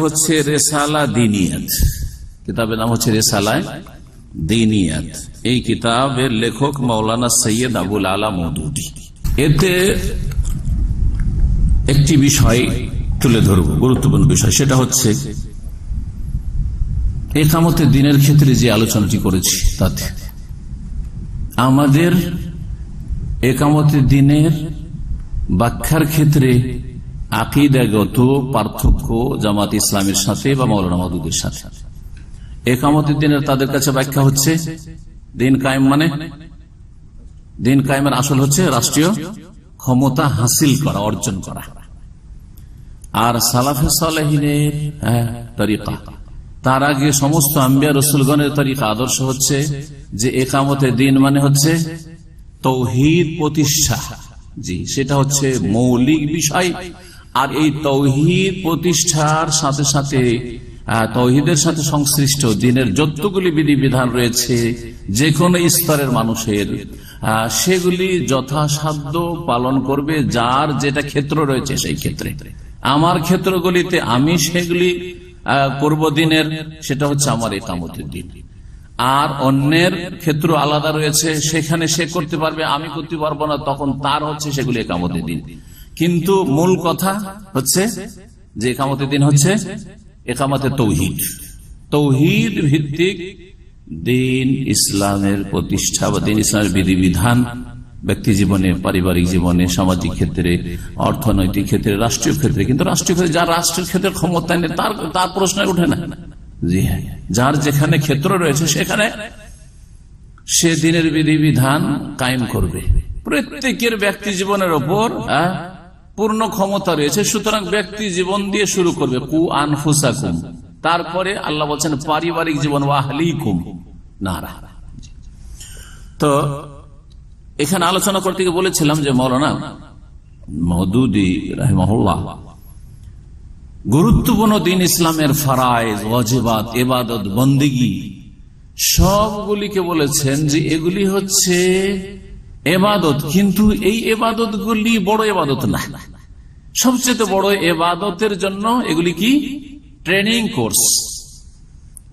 হচ্ছে রেসালা দিনিয়াত, কিতাবের নাম হচ্ছে রেসালায় দিনিয়াত। এই কিতাবের লেখক মাওলানা সৈয়দ আবুল আলা মওদুদী। এতে একটি বিষয় তুলে ধরব, গুরুত্বপূর্ণ বিষয়, সেটা হচ্ছে ইকামতের দিনের ক্ষেত্রে যে আলোচনাটি করেছি তাতে আমাদের ইকামতের দিনের ব্যাখ্যার ক্ষেত্রে আকীদাগত পার্থক্য জামাত ইসলামের সাথে বা মাওলানা মওদুদীর সাথে। ইকামতের দিনের তাদের কাছে ব্যাখ্যা হচ্ছে দিন কায়েম, মানে দিন কায়েমের আসল হচ্ছে রাষ্ট্রীয় ক্ষমতা হাসিল করা, অর্জন করা। আর সালাফে সালেহিনের তরিকা, তার আগে সমস্ত আম্বিয়া রাসূলগণের তরিকা, আদর্শ হচ্ছে যে ইকামতের দিন মানে হচ্ছে তাওহীদ প্রতিষ্ঠা। জি, সেটা হচ্ছে মৌলিক বিষয়। আর এই তাওহীদ প্রতিষ্ঠার সাথে সাথে তাওহীদের সাথে সংশ্লিষ্ট দিনের যতগুলি বিধিবিধান রয়েছে যে কোনো স্তরের মানুষের, সেগুলি যথাসাধ্য পালন করবে যার যেটা ক্ষেত্র রয়েছে সেই ক্ষেত্রে। আমার ক্ষেত্রগুলিতে আমি সেগুলি করব দিনের, সেটা হচ্ছে আমার ইকামতের দিন। আর অন্যের ক্ষেত্র আলাদা রয়েছে, সেখানে সে করতে পারবে, আমি করতে পারবো না, তখন তার হচ্ছে সেগুলি ইকামতের দিন। কিন্তু মূল কথা হচ্ছে যে ইকামতের দিন হচ্ছে ইকামতে তৌহিদ, তৌহিদ ভিত্তিক দিন ইসলামের প্রতিষ্ঠা বা দিন ইসলামের বিধিবিধান ব্যক্তি জীবনে, পারিবারিক জীবনে, সামাজিক ক্ষেত্রে, অর্থনৈতিক ক্ষেত্রে, রাষ্ট্রীয় ক্ষেত্রে। কিন্তু রাষ্ট্রীয় ক্ষেত্রে যার রাষ্ট্রের ক্ষেত্রে ক্ষমতা নেই তার প্রশ্ন ওঠে না। জি হ্যাঁ, যার যেখানে ক্ষেত্র রয়েছে সেখানে সে দিনের বিধিবিধান কায়েম করবে। প্রত্যেকের ব্যক্তি জীবনের ওপর পূর্ণ ক্ষমতা রয়েছে, সুতরাং ব্যক্তি জীবন দিয়ে শুরু করবে, কু আনফুসাকুম, তারপরে আল্লাহ বলছেন পারিবারিক জীবন ওয়া আহলিকুম নারা। তো এখানে আলোচনা করতে গিয়ে বলেছিলাম যে মাওলানা মওদুদী রাহিমাহুল্লাহ গুরুত্বপূর্ণ দিন ইসলামের ফরায়েজ, ওয়াজিবাত, ইবাদত, বন্দেগী সবগুলিকে বলেছেন যে এগুলি হচ্ছে ইবাদত, কিন্তু এই ইবাদতগুলি বড় ইবাদত না। সবচেয়ে বড় ইবাদতের জন্য এগুলি কি? Training course.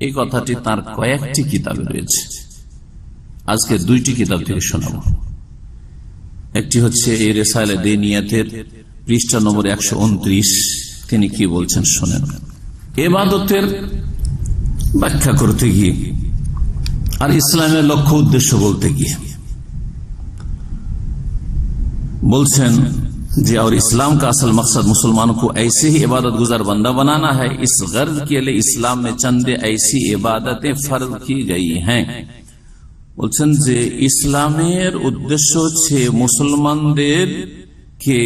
এই কথাটি তার কয়েকটি কিতাবে রয়েছে। আজকে দুইটি কিতাব থেকে শোনাবো। একটি হচ্ছে এই রেসালে দিনিয়াতের পৃষ্ঠা নম্বর 129। তিনি কি বলছেন শোনেন। ইবাদতের ব্যাখ্যা করতে গিয়ে আর ইসলামের লক্ষ্য উদ্দেশ্য বলতে গিয়ে बोलছেন जी, और इस्लाम का असल मकसद मुसलमानों को ऐसे ही इबादत गुजार बंदा बनाना है। इस गर्ज के लिए इस्लाम में चंद ऐसी इबादतें फर्ज की गई हैं। বলছেন যে ইসলামের উদ্দেশ্য হচ্ছে মুসলমানদের কে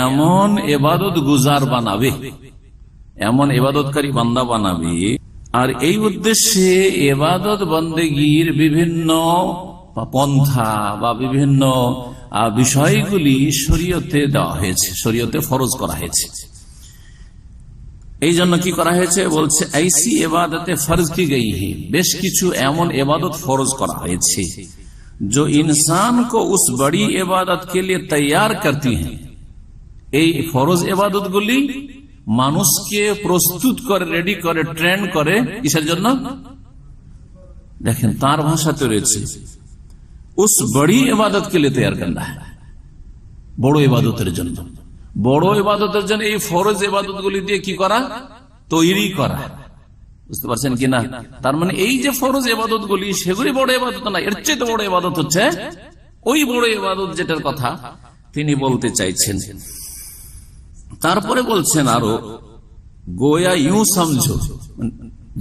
এমন ইবাদত গুজার বানাবে, এমন ইবাদতকারী বান্দা বানাবে। আর এই উদ্দেশ্যে ইবাদত বন্দেগীর বিভিন্ন পন্থা বা বিভিন্ন বিষয়গুলি শরীয়তে দেওয়া হয়েছে, শরীয়তে ফরজ করা হয়েছে। এই জন্য কি করা হয়েছে? বলছে ऐसी इबादतें फर्ज की गई है, বেশ কিছু এমন ইবাদত ফরজ করা হয়েছে जो इंसान को उस बड़ी इबादत के लिए तैयार करती हैं। এই ফরজ ইবাদতগুলি মানুষকে প্রস্তুত করে, রেডি করে, ট্রেন করে কিসের জন্য? দেখেন তার ভাষাতে রয়েছে उस बड़ी इबादत के लिए तैयार करना है, বড় ইবাদতের জন্য। বড় ইবাদতের জন্য এই ফরজ ইবাদতগুলি দিয়ে কি করা? তৈরি করা। বুঝতে পারছেন কিনা? তার মানে এই যে ফরজ ইবাদতগুলি সেগুলি বড় ইবাদত না, এর চেয়ে বড় ইবাদত হচ্ছে ওই বড় ইবাদত যেটার কথা তিনি বলতে চাইছেন। তারপরে বলছেন আরো, গোয়া ইউ সমঝো,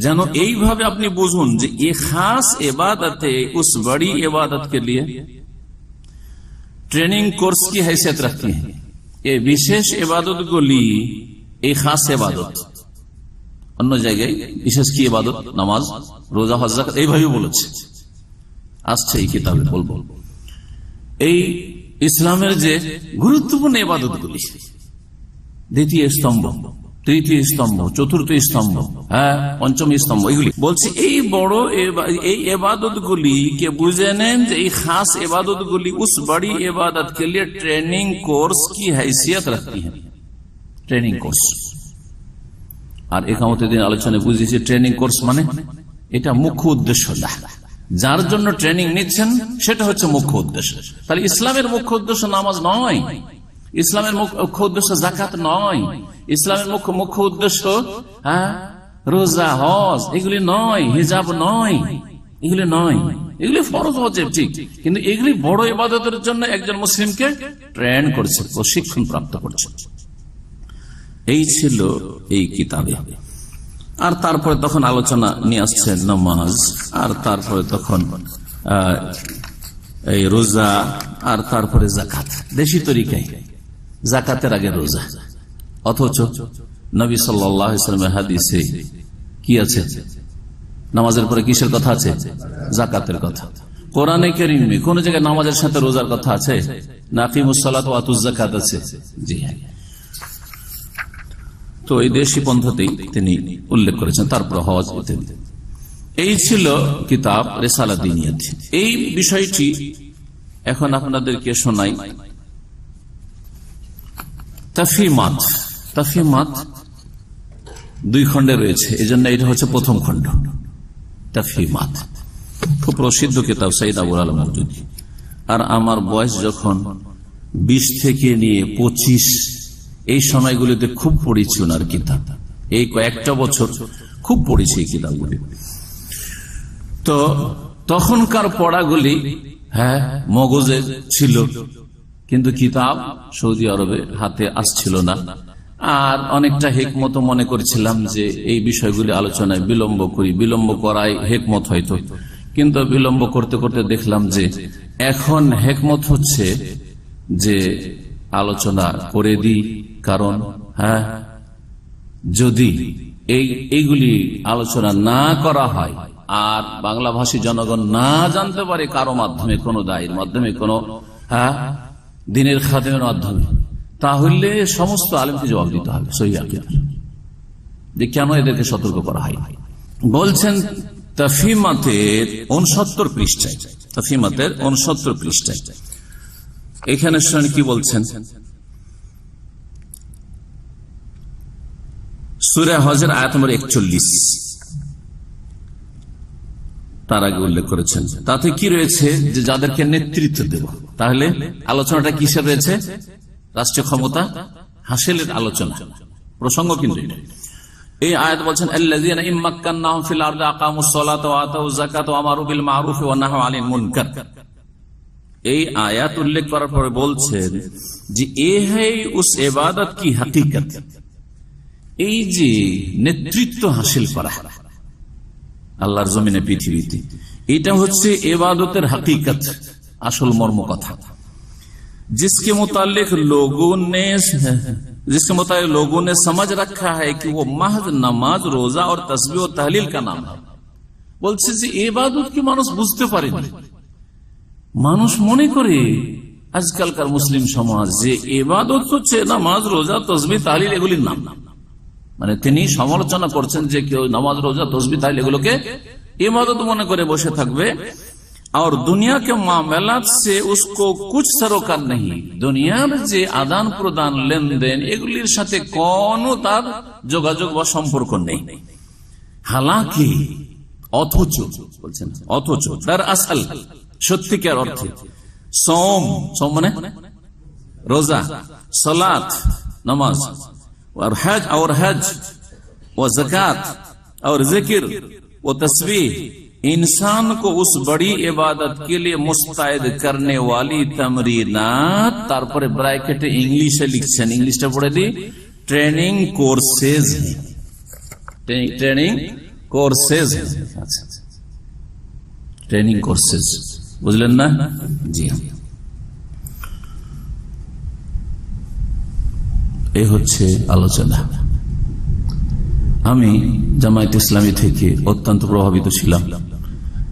যেন এইভাবে আপনি বুঝুন যে ये खास इबादतें उस बड़ी इबादत के लिए ट्रेनिंग कोर्स की हैसियत रखती हैं। ये विशेष इबादतগুলি এই খাস ইবাদত, অন্য জায়গায় বিশেষ কি ইবাদত, নামাজ, রোজা, হজ, যাকাত, এইভাবে বলেছে, আসছে এই কিতাবে বলবো। এই ইসলামের যে গুরুত্বপূর্ণ ইবাদতগুলি, দ্বিতীয় স্তম্ভ, তৃতীয় স্তম্ভ, চতুর্থ স্তম্ভ, পঞ্চম স্তম্ভ, এগুলি বলছে এই বড় এই ইবাদতগুলি কে বুঝে নেন যে এই খাস ইবাদতগুলি उस बड़ी इबादत के लिए ट्रेनिंग कोर्स की हैसियत रखती है। ट्रेनिंग कोर्स আর একামতের দিন আলোচনায় বুঝেছি ট্রেনিং কোর্স মানে এটা মুখ্য উদ্দেশ্য না, যার জন্য ট্রেনিং নিচ্ছেন সেটা হচ্ছে মুখ্য উদ্দেশ্য। তাহলে ইসলামের মুখ্য উদ্দেশ্য নামাজ নয়, ইসলামের মুখ্য উদ্দেশ্য যাকাত নয়, ইসলামের মুখ্য উদ্দেশ্য রোজা হজ এগুলি নয়, হিজাব নয়, এগুলি নয়, এগুলি ফরজ ওয়াজিব ঠিক, কিন্তু এগুলি বড় ইবাদতের জন্য একজন মুসলিমকে ট্রেন করছে, প্রশিক্ষণ প্রাপ্ত করছে। এই ছিল এই কিতাবে। আর তারপরে তখন আলোচনা নিয়ে আসছেন নামাজ, আর তারপরে তখন এই রোজা, আর তারপরে জাকাত। দেশি তরিকায় জাকাতের আগে রোজা, অথচ নবী সাল্লাল্লাহু আলাইহি ওয়াসাল্লামের হাদিসে কি আছে? নামাজের পরে কিসের কথা আছে? জাকাতের কথা। কোরআনে কারীমে কোন জায়গায় নামাজের সাথে রোজার কথা আছে? নাকিমুস সালাত ওয়া আতুজ যাকাত আছে। জি হ্যাঁ, তো এই দেশি পন্থাতেই তিনি উল্লেখ করেছেন। তারপর হজ ইত্যাদি। এই ছিল কিতাব রিসালা দীনিয়াত। এই বিষয়টি এখন আপনাদেরকে শোনাই। তাফহিমাত, তাফহিমাত 2 খণ্ডে রয়েছে, এই জন্য এটা হচ্ছে প্রথম খণ্ড। তাফহিমাত খুব প্রসিদ্ধ কিতাব, সাইয়্যিদ আবুল আলা মওদুদী। আর আমার বয়স যখন 20 থেকে নিয়ে 25, এই সময়গুলিতে খুব পড়েছি ওনার কিতাব। এই কয়েকটা বছর খুব পড়েছি এই কিতাবগুলি। তো তখনকার পড়াগুলি মগজে ছিল, কিন্তু কিতাব সৌদি আরবে হাতে আসছিল না। আর অনেকটা হেকমত মনে করেছিলাম যে এই বিষয়গুলি আলোচনায় বিলম্ব করি, বিলম্ব করাই হেকমত হয়তো, কিন্তু বিলম্ব করতে করতে দেখলাম যে এখন হেকমত হচ্ছে যে আলোচনা করে দিই। কারণ যদি এইগুলি আলোচনা না করা হয় আর বাংলা ভাষী জনগণ না জানতে পারে কারো মাধ্যমে, কোনো দায়ের মাধ্যমে, কোনো দিনের খাদেমের মাধ্যমে, তাহলে সমস্ত আলেমকে জবাব দিতে হবে সহিহ আকীদা, যে কেন এদেরকে সতর্ক করা হয়। বলছেন তাফহিমাতের 69 পৃষ্ঠায়, তাফহিমাতের 69 পৃষ্ঠায় এখানে শুনে কি বলছেন? সূরা হজের আয়াত নম্বর 41 তার আগে উল্লেখ করেছেন। তাতে কি রয়েছে? যে যাদেরকে নেতৃত্ব দেব। তাহলে আলোচনাটা কিসের রয়েছে? রাষ্ট্রীয় ক্ষমতা হাসিলের আলোচনা, প্রসঙ্গ কিন্তু এই আয়াত বলছেন আল্লাযীনা ইম্মাক্কান্নাহুম ফিল আরদি আকামুস সালাতা ওয়া আতাউয যাকাতা ওয়া আমারু বিল মা'রুফ ওয়া নাহাউ আনিল মুনকার। এই আয়াত উল্লেখ করার পরে বলছেন যে এ হ্যায় উস ইবাদত কি হাকিকত, এই যে নেতৃত্ব হাসিল করা আল্লাহর জমিনে পৃথিবীতে, এটা হচ্ছে ইবাদতের হাকিকত, আসল মর্ম কথা। जिसके मुतालिक लोगों ने समझ रखा है कि वो महज नमाज, रोजा और तस्बीह और तहलील का नाम है। বলছে যে ইবাদত কি মানুষ বুঝতে পারেনি। মানুষ মনে করে আজকালকার মুসলিম সমাজ যে ইবাদত হচ্ছে নামাজ, রোজা, তসবিহ, তাহলিল এগুলির নাম। মানে তিনি সমালোচনা করছেন যে কেউ নামাজ, রোজা, তসবিহ, তাহলিল এগুলোকে ইবাদত মনে করে বসে থাকবে। और दुनिया के मामलात से उसको कुछ सरोकार नहीं, दुनियार যে আদান প্রদান, লেনদেন এগুলির সাথে কোনো তার যোগাযোগ বা সম্পর্ক নেই। হালাকি অথচ বলছেন, অথচ তার আসল সত্যিকার অর্থে সোম, সোম মানে রোজা, সালাত নামাজ, और हज और ज़कात और जिक्र और तस्बीह इंसान को उस बड़ी इबादत के लिए मुस्तैद करने वाली तमरीनात, তারপরে ব্র্যাকেটে ইংলিশে লিখছেন, ইংলিশটা পড়ে দিই, ট্রেনিং কোর্সেস, ট্রেনিং কোর্সেস। আচ্ছা, ট্রেনিং কোর্সেস বুঝলেন না? জি, এই হচ্ছে আলোচনা। আমি জামায়াত ইসলামী থেকে অত্যন্ত প্রভাবিত ছিলাম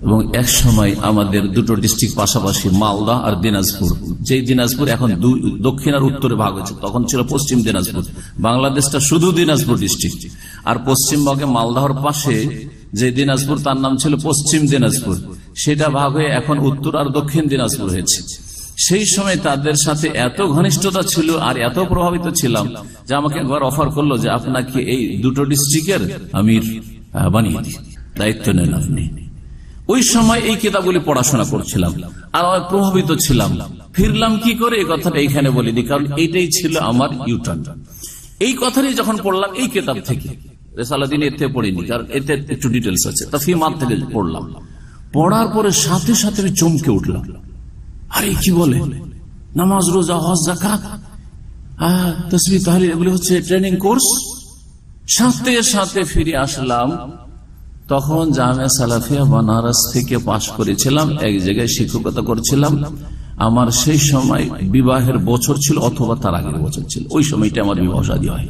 এবং এক সময় আমাদের দুটো ডিস্ট্রিক্ট পাশাপাশি, মালদা আর দিনাজপুর, যে দিনাজপুর এখন দক্ষিণ আর উত্তরে ভাগ হয়েছে, তখন ছিল পশ্চিম দিনাজপুর। বাংলাদেশটা শুধু দিনাজপুর ডিস্ট্রিক্ট, আর পশ্চিমবঙ্গে মালদাহর পাশে যে দিনাজপুর তার নাম ছিল পশ্চিম দিনাজপুর, সেটা ভাগ হয়ে এখন উত্তর আর দক্ষিণ দিনাজপুর হয়েছে। সেই সময় তাদের সাথে এত ঘনিষ্ঠতা ছিল আর এত প্রভাবিত ছিলাম যে আমাকে একবার অফার করলো যে আপনাকে এই দুটো ডিস্ট্রিক্টের আমির বানিয়ে দিই, দায়িত্ব নেন আপনি। ওই সময় এই কিতাবগুলি পড়াশোনা করছিলাম আর প্রভাবিত ছিলাম। ফিরলাম কি করে এই কথাটা এখানে বলে দিই, কারণ এইটাই ছিল আমার ইউটার্ন। এই কথাটাই যখন পড়লাম এই কিতাব থেকে, রেসালাদিন এতে পড়িনি কারণ এতে একটু ডিটেলস আছে, তাফহিমাত থেকে পড়লাম। পড়ার পরে সাথে সাথে আমি চমকে উঠলাম, আরে কি বলে নামাজ, রোজা, হজ, যাকাত, তাসবিহ, তাহলিল এগুলো হচ্ছে ট্রেনিং কোর্স। সাথে সাথে ফিরে আসলাম। তখন জামিয়া সালাফিয়া বানারস থেকে পাশ করেছিলাম, এক জায়গায় শিক্ষকতা করছিলাম। আমার সেই সময় বিবাহের বছর ছিল অথবা তার আগের বছর ছিল, ওই সময়টা আমার বিবাহ শাদী হয়।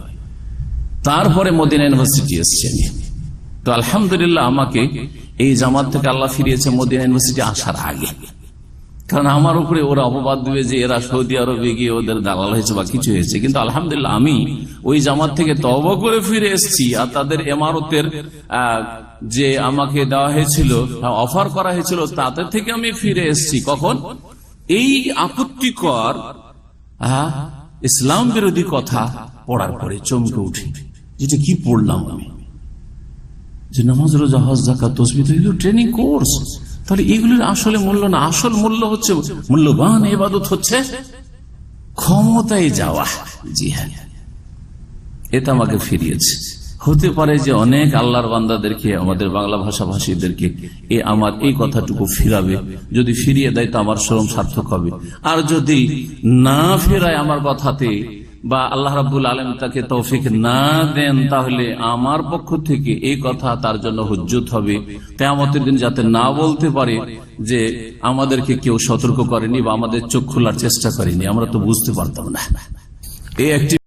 তারপরে মদিনা ইউনিভার্সিটি এসছে। তো আলহামদুলিল্লাহ আমাকে এই জামাত থেকে আল্লাহ ফিরিয়েছে মদিনা ইউনিভার্সিটি আসার আগে, কারণ আমার উপরে ওরা অপবাদ দিবে যে এরা সৌদি আরবে গিয়ে ওদের দালাল হয়েছে বা কিছু হয়েছে। কিন্তু আলহামদুলিল্লাহ আমি ওই জামাত থেকে তওবা করে ফিরে এসেছি, আর তাদের ইমারতের যে আমাকে দেওয়া হয়েছিল, অফার করা হয়েছিল, তাদের থেকে আমি ফিরে এসেছি। কখন? এই আপত্তিকর ইসলাম বিরোধী কথা পড়ার পরে চমকে উঠি, যেটা কি পড়লাম আমি, যে নামাজ, রোজা, হজ, যাকাত, তাসবিহ এগুলো ট্রেনিং কোর্স। তাহলে এগুলোর আসলে মূল্য না, আসল মূল্য হচ্ছে, মূল্যবান ইবাদত হচ্ছে ক্ষমতায় যাওয়া। জি হ্যাঁ, এটা আমাকে ফিরিয়েছে। হতে পারে যে অনেক আল্লাহর বান্দাদেরকে, আমাদের বাংলা ভাষাভাষীদেরকে আমার এই কথাটুকু ফিরাবে। যদি ফিরিয়ে দেয় তো আমার শ্রম সার্থক হবে, আর যদি না ফেরায় আমার কথাতে বা আল্লাহ রাব্বুল আলামিন তাকে তৌফিক না দেন, তাহলে আমার পক্ষ থেকে এই কথা তার জন্য হুজ্জত হবে কিয়ামতের দিন, যাতে না বলতে পারে যে আমাদেরকে কেউ সতর্ক করেনি বা আমাদের চোখ খোলার চেষ্টা করেনি, আমরা তো বুঝতে পারতাম না। এই একটি